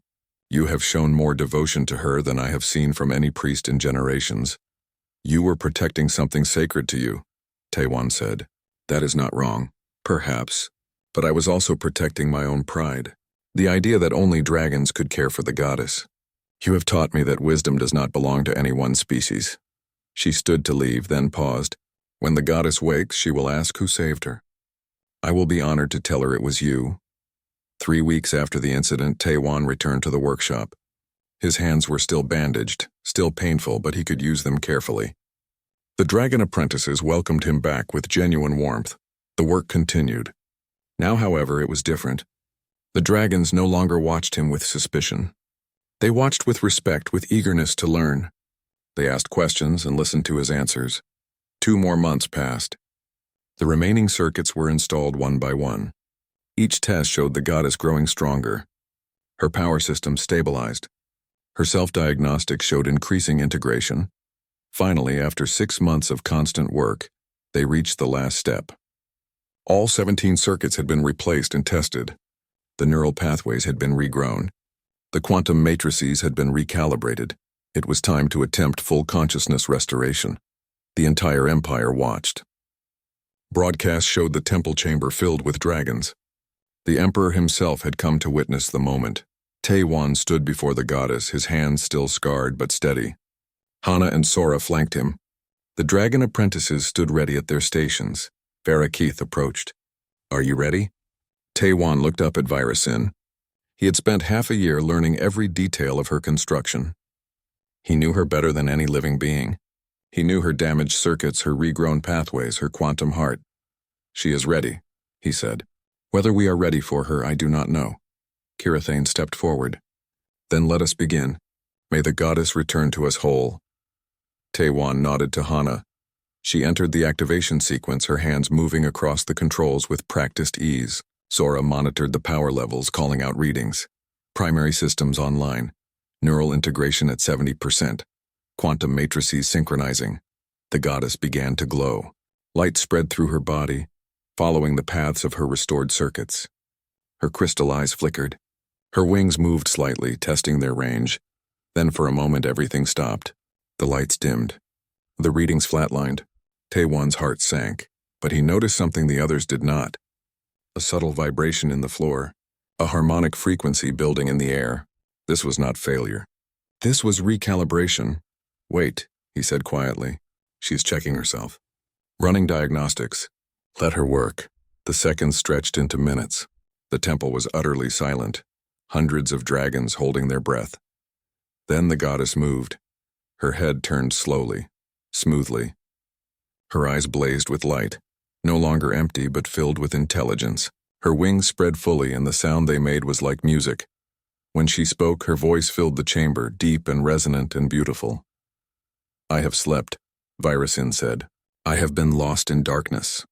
You have shown more devotion to her than I have seen from any priest in generations. You were protecting something sacred to you," Taewon said. "That is not wrong, perhaps, but I was also protecting my own pride. The idea that only dragons could care for the goddess. You have taught me that wisdom does not belong to any one species." She stood to leave, then paused. "When the goddess wakes, she will ask who saved her. I will be honored to tell her it was you." 3 weeks after the incident, Taewon returned to the workshop. His hands were still bandaged, still painful, but he could use them carefully. The dragon apprentices welcomed him back with genuine warmth. The work continued. Now, however, it was different. The dragons no longer watched him with suspicion. They watched with respect, with eagerness to learn. They asked questions and listened to his answers. 2 more months passed. The remaining circuits were installed one by one. Each test showed the goddess growing stronger. Her power system stabilized. Her self-diagnostic showed increasing integration. Finally, after 6 months of constant work, they reached the last step. All 17 circuits had been replaced and tested. The neural pathways had been regrown. The quantum matrices had been recalibrated. It was time to attempt full consciousness restoration. The entire empire watched. Broadcasts showed the temple chamber filled with dragons. The emperor himself had come to witness the moment. Taewon stood before the goddess, his hands still scarred but steady. Hana and Sora flanked him. The dragon apprentices stood ready at their stations. Varakith approached. "Are you ready?" Taewon looked up at Virusin. He had spent half a year learning every detail of her construction. He knew her better than any living being. He knew her damaged circuits, her regrown pathways, her quantum heart. "She is ready," he said. "Whether we are ready for her, I do not know." Kirathane stepped forward. "Then let us begin. May the goddess return to us whole." Taewon nodded to Hana. She entered the activation sequence, her hands moving across the controls with practiced ease. Sora monitored the power levels, calling out readings. Primary systems online. Neural integration at 70%. Quantum matrices synchronizing. The goddess began to glow. Light spread through her body, following the paths of her restored circuits. Her crystal eyes flickered. Her wings moved slightly, testing their range. Then for a moment everything stopped. The lights dimmed. The readings flatlined. Taewon's heart sank, but he noticed something the others did not. A subtle vibration in the floor. A harmonic frequency building in the air. This was not failure. This was recalibration. "Wait," he said quietly. "She's checking herself." Running diagnostics. Let her work. The seconds stretched into minutes. The temple was utterly silent. Hundreds of dragons holding their breath. Then the goddess moved. Her head turned slowly, smoothly. Her eyes blazed with light, no longer empty but filled with intelligence. Her wings spread fully and the sound they made was like music. When she spoke, her voice filled the chamber, deep and resonant and beautiful. "I have slept," Virusin said. "I have been lost in darkness.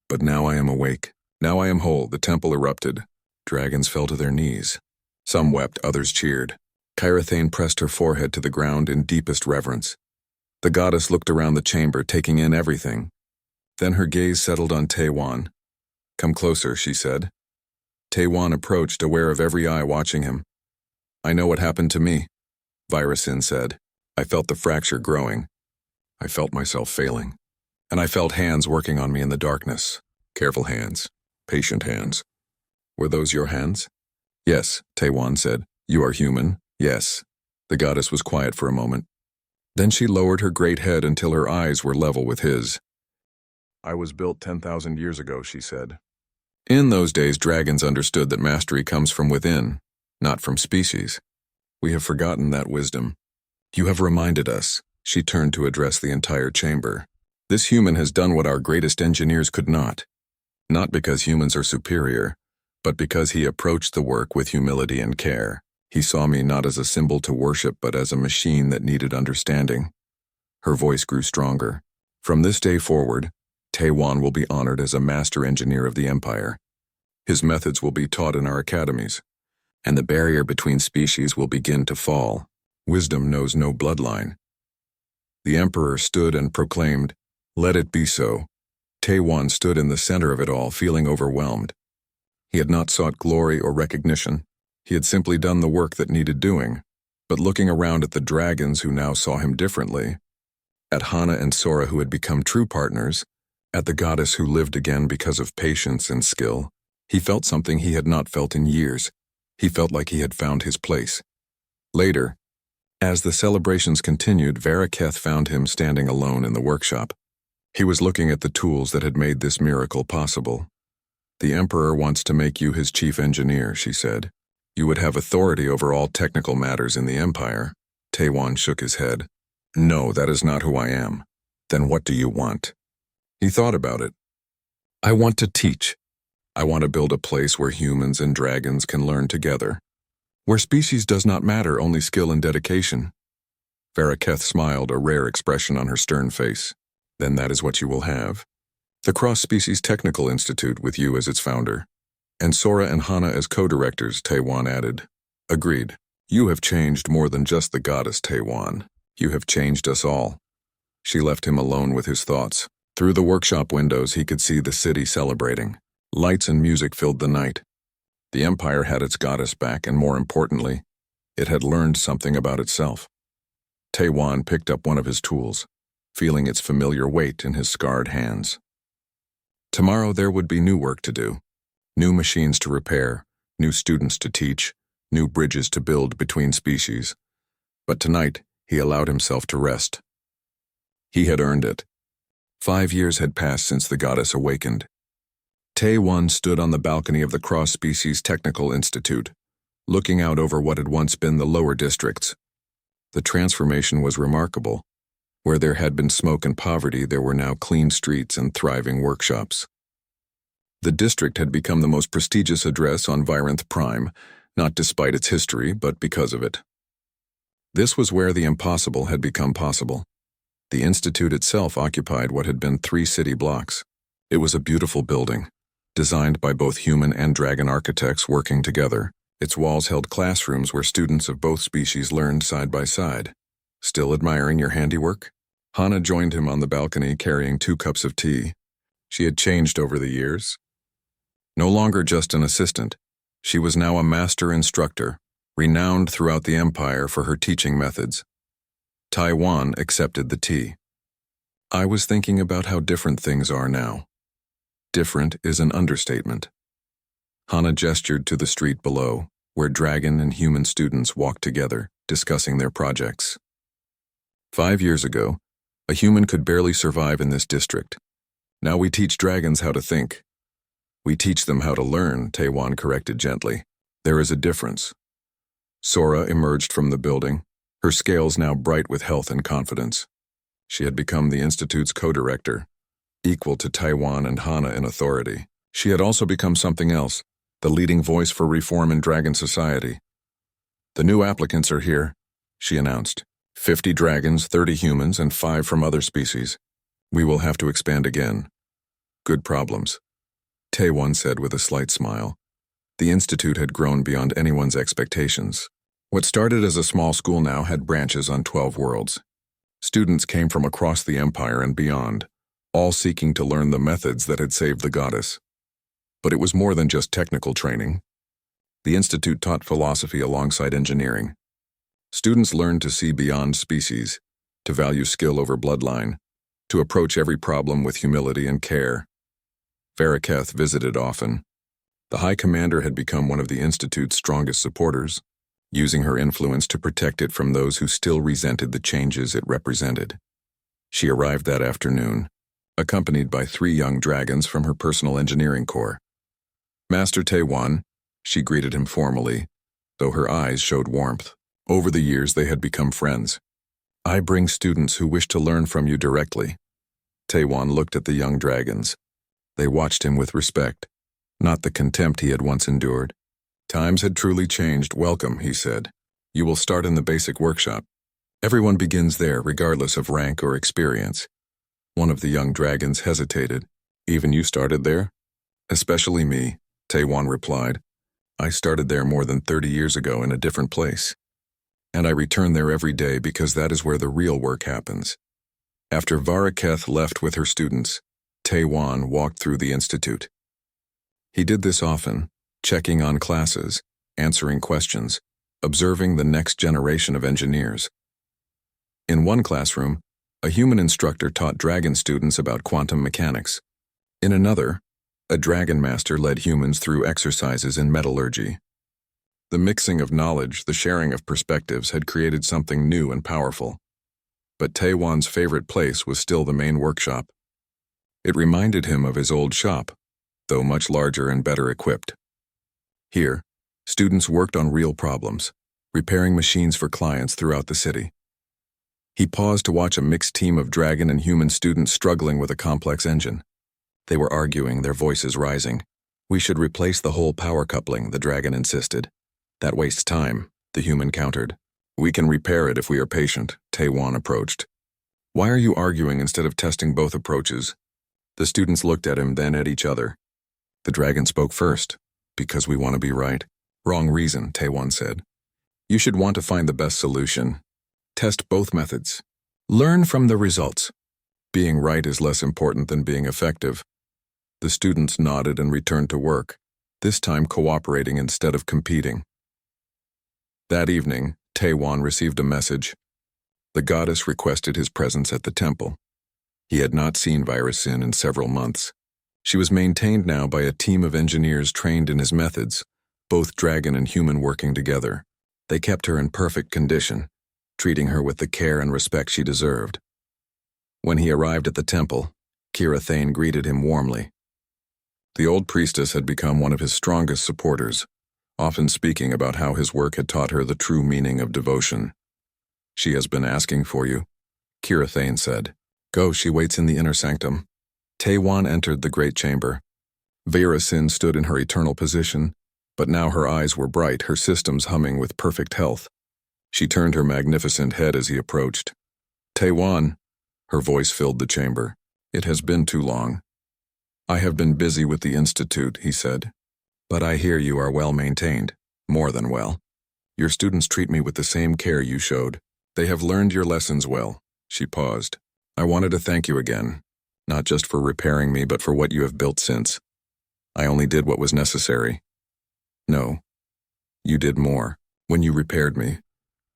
But now I am awake. Now I am whole." The temple erupted. Dragons fell to their knees. Some wept, others cheered. Kyrathane pressed her forehead to the ground in deepest reverence. The goddess looked around the chamber, taking in everything. Then her gaze settled on Taewan. "Come closer," she said. Taewan approached, aware of every eye watching him. "I know what happened to me," Virusin said. "I felt the fracture growing. I felt myself failing. And I felt hands working on me in the darkness. Careful hands. Patient hands." "Were those your hands?" "Yes," Taewan said. "You are human." "Yes." The goddess was quiet for a moment. Then she lowered her great head until her eyes were level with his. "I was built 10,000 years ago," she said. In those days, dragons understood that mastery comes from within, not from species. We have forgotten that wisdom. "You have reminded us," she turned to address the entire chamber. "This human has done what our greatest engineers could not. Not because humans are superior, but because he approached the work with humility and care. He saw me not as a symbol to worship, but as a machine that needed understanding." Her voice grew stronger. "From this day forward, Taewan will be honored as a master engineer of the Empire. His methods will be taught in our academies, and the barrier between species will begin to fall. Wisdom knows no bloodline." The Emperor stood and proclaimed, "Let it be so." Taewan stood in the center of it all, feeling overwhelmed. He had not sought glory or recognition. He had simply done the work that needed doing. But looking around at the dragons who now saw him differently, at Hana and Sora who had become true partners, at the goddess who lived again because of patience and skill, he felt something he had not felt in years. He felt like he had found his place. Later, as the celebrations continued, Varaketh found him standing alone in the workshop. He was looking at the tools that had made this miracle possible. "The Emperor wants to make you his chief engineer," she said. "You would have authority over all technical matters in the Empire." Taewan shook his head. "No, that is not who I am." "Then what do you want?" He thought about it. "I want to teach. I want to build a place where humans and dragons can learn together. Where species does not matter, only skill and dedication." Varaketh smiled, a rare expression on her stern face. "Then that is what you will have. The Cross-Species Technical Institute with you as its founder. And Sora and Hana as co-directors," Taewan added. "Agreed. You have changed more than just the goddess, Taewan. You have changed us all." She left him alone with his thoughts. Through the workshop windows, he could see the city celebrating. Lights and music filled the night. The Empire had its goddess back, and more importantly, it had learned something about itself. Taewan picked up one of his tools, feeling its familiar weight in his scarred hands. Tomorrow there would be new work to do. New machines to repair, new students to teach, new bridges to build between species. But tonight, he allowed himself to rest. He had earned it. 5 years had passed since the goddess awakened. Taewan stood on the balcony of the Cross-Species Technical Institute, looking out over what had once been the lower districts. The transformation was remarkable. Where there had been smoke and poverty, there were now clean streets and thriving workshops. The district had become the most prestigious address on Virenth Prime, not despite its history, but because of it. This was where the impossible had become possible. The institute itself occupied what had been 3 city blocks. It was a beautiful building, designed by both human and dragon architects working together. Its walls held classrooms where students of both species learned side by side. "Still admiring your handiwork?" Hana joined him on the balcony, carrying 2 cups of tea. She had changed over the years. No longer just an assistant, she was now a master instructor, renowned throughout the Empire for her teaching methods. Taewan accepted the tea. "I was thinking about how different things are now." Different is an understatement. Hana gestured to the street below, where dragon and human students walked together, discussing their projects. 5 years ago, a human could barely survive in this district. Now we teach dragons how to think. "We teach them how to learn," Taewan corrected gently. "There is a difference." Sora emerged from the building, her scales now bright with health and confidence. She had become the Institute's co-director, equal to Taewan and Hana in authority. She had also become something else, the leading voice for reform in dragon society. "The new applicants are here," she announced. 50 dragons, 30 humans, and 5 from other species. We will have to expand again. "Good problems," Taewan said with a slight smile. The Institute had grown beyond anyone's expectations. What started as a small school now had branches on 12 worlds. Students came from across the Empire and beyond, all seeking to learn the methods that had saved the goddess. But it was more than just technical training. The Institute taught philosophy alongside engineering. Students learned to see beyond species, to value skill over bloodline, to approach every problem with humility and care. Varaketh visited often. The High Commander had become one of the Institute's strongest supporters, using her influence to protect it from those who still resented the changes it represented. She arrived that afternoon, accompanied by 3 young dragons from her personal engineering corps. Master Taiwan, she greeted him formally, though her eyes showed warmth. Over the years they had become friends. I bring students who wish to learn from you directly. Taiwan looked at the young dragons. They watched him with respect, not the contempt he had once endured. Times had truly changed. Welcome, he said. You will start in the basic workshop. Everyone begins there, regardless of rank or experience. One of the young dragons hesitated. Even you started there? Especially me, Taiwan replied. I started there more than 30 years ago in a different place. And I return there every day because that is where the real work happens. After Varaketh left with her students, Taiwan walked through the institute. He did this often, checking on classes, answering questions, observing the next generation of engineers. In one classroom, a human instructor taught dragon students about quantum mechanics. In another, a dragon master led humans through exercises in metallurgy. The mixing of knowledge, the sharing of perspectives had created something new and powerful. But Taiwan's favorite place was still the main workshop. It reminded him of his old shop, though much larger and better equipped. Here, students worked on real problems, repairing machines for clients throughout the city. He paused to watch a mixed team of dragon and human students struggling with a complex engine. They were arguing, their voices rising. We should replace the whole power coupling, the dragon insisted. That wastes time, the human countered. We can repair it if we are patient, Taiwan approached. Why are you arguing instead of testing both approaches? The students looked at him, then at each other. The dragon spoke first. Because we want to be right. Wrong reason, Taiwan said. You should want to find the best solution. Test both methods. Learn from the results. Being right is less important than being effective. The students nodded and returned to work, this time cooperating instead of competing. That evening, Taiwan received a message. The goddess requested his presence at the temple. He had not seen Virusin in several months. She was maintained now by a team of engineers trained in his methods, both dragon and human working together. They kept her in perfect condition, treating her with the care and respect she deserved. When he arrived at the temple, Kira Thane greeted him warmly. The old priestess had become one of his strongest supporters, often speaking about how his work had taught her the true meaning of devotion. She has been asking for you, Kira Thane said. Go, she waits in the inner sanctum. Taiwan entered the great chamber. Virusin stood in her eternal position, but now her eyes were bright, her systems humming with perfect health. She turned her magnificent head as he approached. Taiwan, her voice filled the chamber. It has been too long. I have been busy with the Institute, he said. But I hear you are well maintained, more than well. Your students treat me with the same care you showed. They have learned your lessons well. She paused. I wanted to thank you again, not just for repairing me, but for what you have built since. I only did what was necessary. No, you did more. When you repaired me,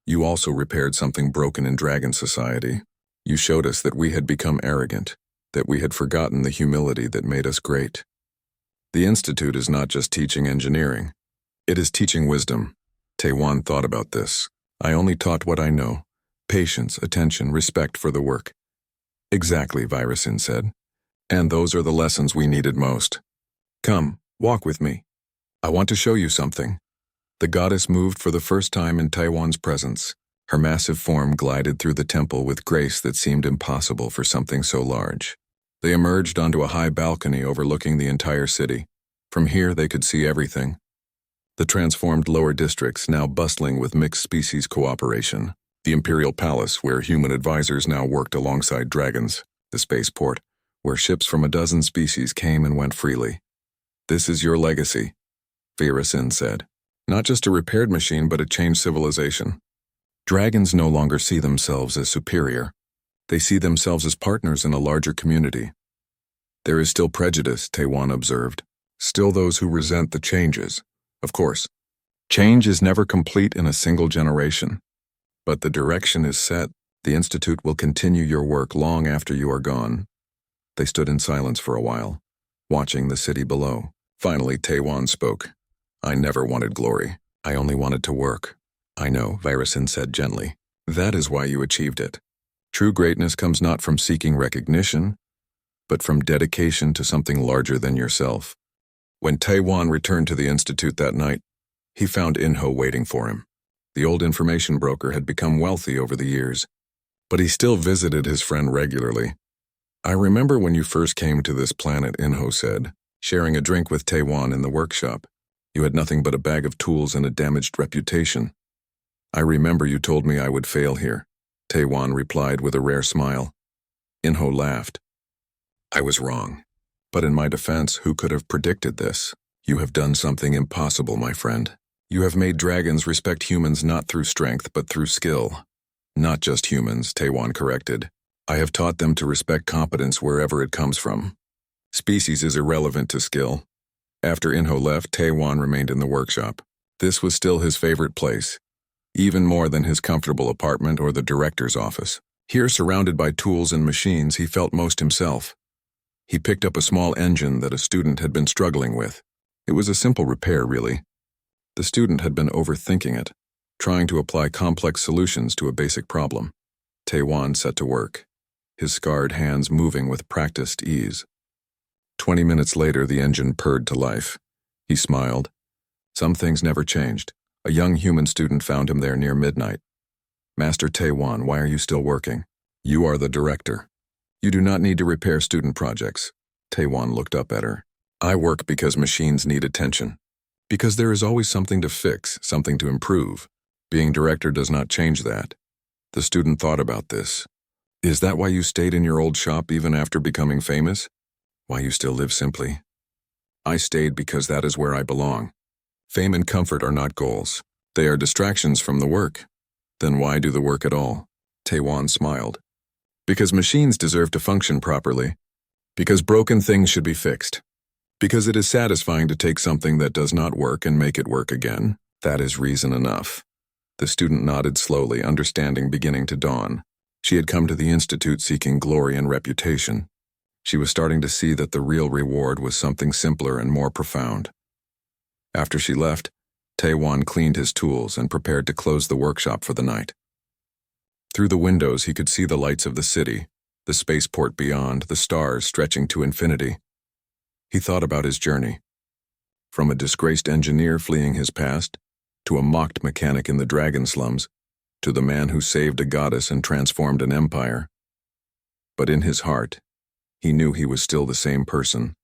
you also repaired something broken in Dragon Society. You showed us that we had become arrogant, that we had forgotten the humility that made us great. The Institute is not just teaching engineering. It is teaching wisdom. Taiwan thought about this. I only taught what I know. Patience, attention, respect for the work. Exactly, Virusin said. And those are the lessons we needed most. Come, walk with me. I want to show you something. The goddess moved for the first time in Taiwan's presence. Her massive form glided through the temple with grace that seemed impossible for something so large. They emerged onto a high balcony overlooking the entire city. From here they could see everything. The transformed lower districts now bustling with mixed species cooperation. The Imperial Palace, where human advisors now worked alongside dragons. The spaceport, where ships from a dozen species came and went freely. This is your legacy, Virusin said. Not just a repaired machine, but a changed civilization. Dragons no longer see themselves as superior. They see themselves as partners in a larger community. There is still prejudice, Taewon observed. Still those who resent the changes. Of course, change is never complete in a single generation. But the direction is set. The Institute will continue your work long after you are gone. They stood in silence for a while, watching the city below. Finally, Taewon spoke. I never wanted glory. I only wanted to work. I know, Virusin said gently. That is why you achieved it. True greatness comes not from seeking recognition, but from dedication to something larger than yourself. When Taewon returned to the Institute that night, he found Inho waiting for him. The old information broker had become wealthy over the years, but he still visited his friend regularly. I remember when you first came to this planet, Inho said, sharing a drink with Taewon in the workshop. You had nothing but a bag of tools and a damaged reputation. I remember you told me I would fail here, Taewon replied with a rare smile. Inho laughed. I was wrong. But in my defense, who could have predicted this? You have done something impossible, my friend. You have made dragons respect humans not through strength, but through skill. Not just humans, Taewon corrected. I have taught them to respect competence wherever it comes from. Species is irrelevant to skill. After Inho left, Taewon remained in the workshop. This was still his favorite place, even more than his comfortable apartment or the director's office. Here, surrounded by tools and machines, he felt most himself. He picked up a small engine that a student had been struggling with. It was a simple repair, really. The student had been overthinking it, trying to apply complex solutions to a basic problem. Taewon set to work, his scarred hands moving with practiced ease. 20 minutes later, the engine purred to life. He smiled. Some things never changed. A young human student found him there near midnight. Master Taewon, why are you still working? You are the director. You do not need to repair student projects. Taewon looked up at her. I work because machines need attention. Because there is always something to fix, something to improve. Being director does not change that. The student thought about this. Is that why you stayed in your old shop even after becoming famous? Why you still live simply? I stayed because that is where I belong. Fame and comfort are not goals. They are distractions from the work. Then why do the work at all? Taewon smiled. Because machines deserve to function properly. Because broken things should be fixed. Because it is satisfying to take something that does not work and make it work again. That is reason enough. The student nodded slowly, understanding beginning to dawn. She had come to the Institute seeking glory and reputation. She was starting to see that the real reward was something simpler and more profound. After she left, Taewon cleaned his tools and prepared to close the workshop for the night. Through the windows he could see the lights of the city, the spaceport beyond, the stars stretching to infinity. He thought about his journey. From a disgraced engineer fleeing his past, to a mocked mechanic in the dragon slums, to the man who saved a goddess and transformed an empire. But in his heart, he knew he was still the same person.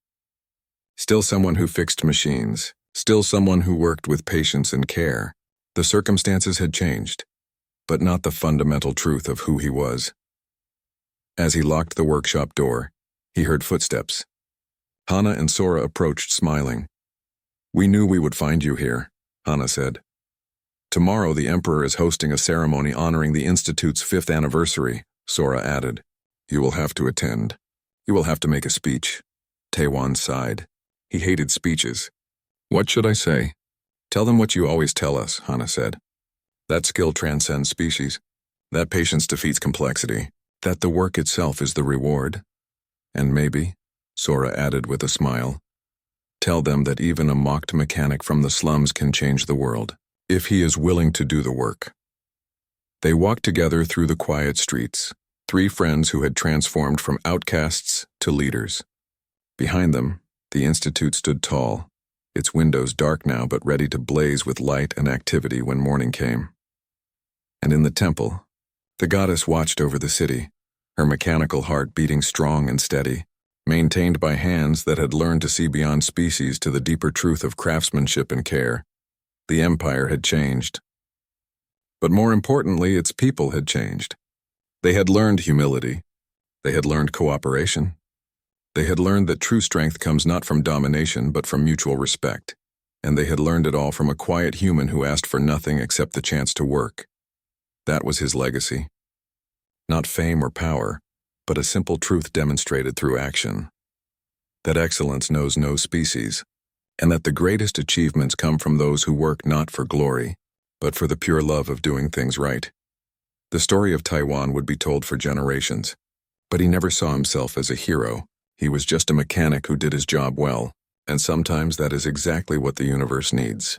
Still someone who fixed machines, still someone who worked with patience and care. The circumstances had changed, but not the fundamental truth of who he was. As he locked the workshop door, he heard footsteps. Hana and Sora approached smiling. We knew we would find you here, Hana said. Tomorrow the Emperor is hosting a ceremony honoring the Institute's 5th anniversary, Sora added. You will have to attend. You will have to make a speech. Taewon sighed. He hated speeches. What should I say? Tell them what you always tell us, Hana said. That skill transcends species. That patience defeats complexity. That the work itself is the reward. And maybe, Sora added with a smile, tell them that even a mocked mechanic from the slums can change the world, if he is willing to do the work. They walked together through the quiet streets, 3 friends who had transformed from outcasts to leaders. Behind them, the Institute stood tall, its windows dark now but ready to blaze with light and activity when morning came. And in the temple, the goddess watched over the city, her mechanical heart beating strong and steady, maintained by hands that had learned to see beyond species to the deeper truth of craftsmanship and care. The empire had changed. But more importantly, its people had changed. They had learned humility. They had learned cooperation. They had learned that true strength comes not from domination but from mutual respect. and they had learned it all from a quiet human who asked for nothing except the chance to work. That was his legacy. Not fame or power, but a simple truth demonstrated through action. That excellence knows no species, and that the greatest achievements come from those who work not for glory, but for the pure love of doing things right. The story of Taiwan would be told for generations, but he never saw himself as a hero. He was just a mechanic who did his job well, and sometimes that is exactly what the universe needs.